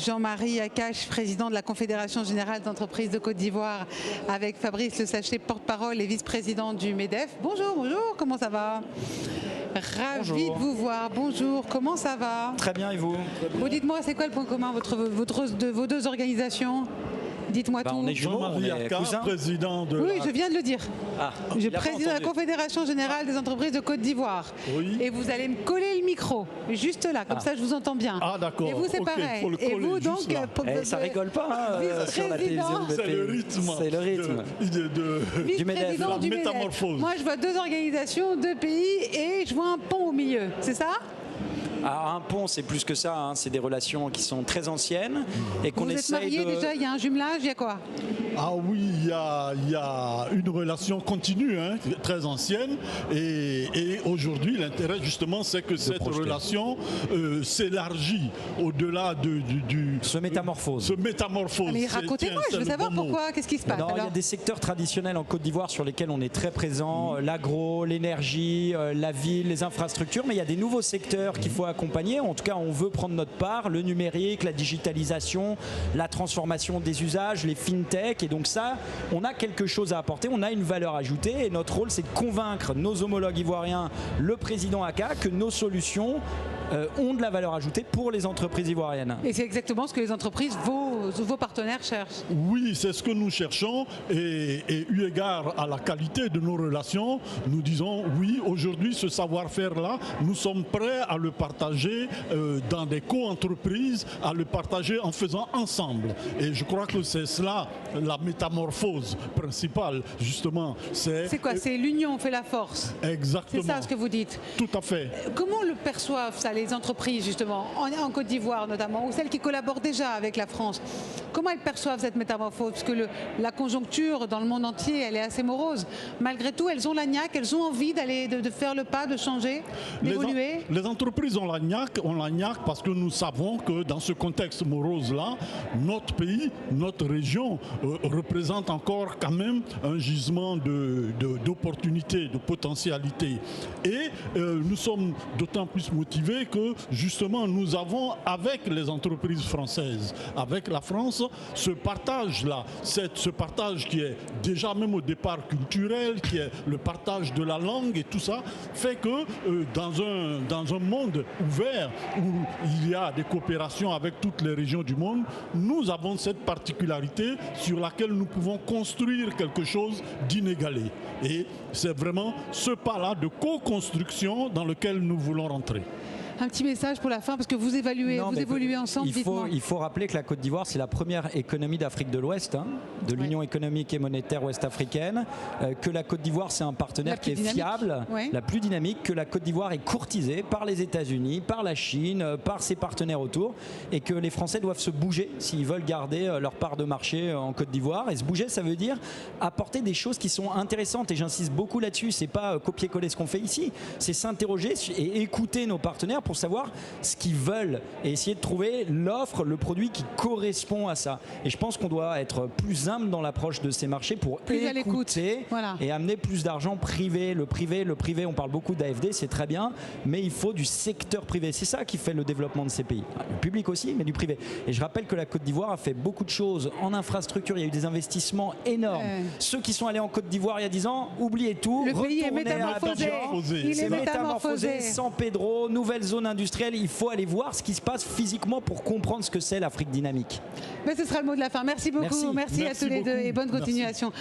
Jean-Marie Akache, président de la Confédération Générale d'Entreprises de Côte d'Ivoire, avec Fabrice Le Sachet, porte-parole et vice-président du MEDEF. Bonjour, bonjour, comment ça va? Ravi de vous voir. Bonjour, comment ça va? Très bien, et vous? Bon, dites-moi, c'est quoi le point commun de vos deux organisations? Dites-moi tout. On est jumeaux, on est cousins. Président de Oui, je viens de le dire. Je préside la entendu. Confédération Générale des Entreprises de Côte d'Ivoire. Oui. Et vous allez me coller le micro, juste là, comme ça je vous entends bien. Ah d'accord. Et vous c'est Ok, pareil. faut le Et coller vous juste donc... là. Ça rigole pas sur la télévision de C'est le pays. rythme. C'est le rythme. Du MEDEF. Vice-président du MEDEF. métamorphose. Moi je vois deux organisations, deux pays et je vois un pont au milieu, c'est ça? Alors, un pont, c'est plus que ça, hein. C'est des relations qui sont très anciennes et qu'on Vous êtes essaye mariés de... déjà, il y a un jumelage, il y a quoi? Ah oui, il y a une relation continue, hein, très ancienne. Et aujourd'hui, l'intérêt justement, c'est que cette relation s'élargit au-delà du... Se métamorphose. Se métamorphose. Mais racontez-moi, je veux savoir pourquoi, qu'est-ce qui se passe Non, il y a alors? des secteurs traditionnels en Côte d'Ivoire sur lesquels on est très présent, l'agro, l'énergie, la ville, les infrastructures, mais il y a des nouveaux secteurs qu'il faut accompagner. En tout cas, on veut prendre notre part, le numérique, la digitalisation, la transformation des usages, les fintech. Et donc ça, on a quelque chose à apporter, on a une valeur ajoutée. Et notre rôle, c'est de convaincre nos homologues ivoiriens, le président Aka, que nos solutions ont de la valeur ajoutée pour les entreprises ivoiriennes. Et c'est exactement ce que les entreprises, vos partenaires cherchent. Oui, c'est ce que nous cherchons et eu égard à la qualité de nos relations, nous disons oui, aujourd'hui ce savoir-faire-là, nous sommes prêts à le partager dans des co-entreprises, à le partager en faisant ensemble. Et je crois que c'est cela la métamorphose principale, justement. C'est quoi? C'est l'union fait la force. Exactement. C'est ça ce que vous dites. Tout à fait. Comment le perçoivent ça les entreprises justement, en Côte d'Ivoire notamment, ou celles qui collaborent déjà avec la France? Comment elles perçoivent cette métamorphose? Parce que la conjoncture dans le monde entier, elle est assez morose. Malgré tout, elles ont la niaque, elles ont envie d'aller, de faire le pas, de changer, d'évoluer. Les entreprises ont la niaque parce que nous savons que dans ce contexte morose-là, notre pays, notre région représente encore quand même un gisement d'opportunités, de potentialités. Et nous sommes d'autant plus motivés que justement nous avons avec les entreprises françaises, avec la France, ce partage-là, ce partage qui est déjà même au départ culturel, qui est le partage de la langue et tout ça, fait que dans un monde ouvert où il y a des coopérations avec toutes les régions du monde, nous avons cette particularité sur laquelle nous pouvons construire quelque chose d'inégalé. Et c'est vraiment ce pas-là de co-construction dans lequel nous voulons rentrer. Un petit message pour la fin, parce que vous évoluez ensemble. Il faut rappeler que la Côte d'Ivoire, c'est la première économie d'Afrique de l'Ouest, hein, de l'Union économique et monétaire ouest-africaine, que la Côte d'Ivoire, c'est un partenaire qui est fiable, la plus dynamique, que la Côte d'Ivoire est courtisée par les États-Unis, par la Chine, par ses partenaires autour, et que les Français doivent se bouger s'ils veulent garder leur part de marché en Côte d'Ivoire. Et se bouger, ça veut dire apporter des choses qui sont intéressantes, et j'insiste beaucoup là-dessus. C'est pas copier-coller ce qu'on fait ici, c'est s'interroger et écouter nos partenaires pour savoir ce qu'ils veulent et essayer de trouver l'offre, le produit qui correspond à ça. Et je pense qu'on doit être plus humble dans l'approche de ces marchés pour écouter et amener plus d'argent privé. Le privé, on parle beaucoup d'AFD, c'est très bien, mais il faut du secteur privé. C'est ça qui fait le développement de ces pays. Le public aussi, mais du privé. Et je rappelle que la Côte d'Ivoire a fait beaucoup de choses en infrastructure. Il y a eu des investissements énormes. Ceux qui sont allés en Côte d'Ivoire il y a 10 ans, oubliez tout. Le pays est métamorphosé. Il est métamorphosé. San Pedro, nouvelle zone industrielle. Il faut aller voir ce qui se passe physiquement pour comprendre ce que c'est l'Afrique dynamique. Mais ce sera le mot de la fin. Merci beaucoup. Merci à tous les deux et bonne continuation.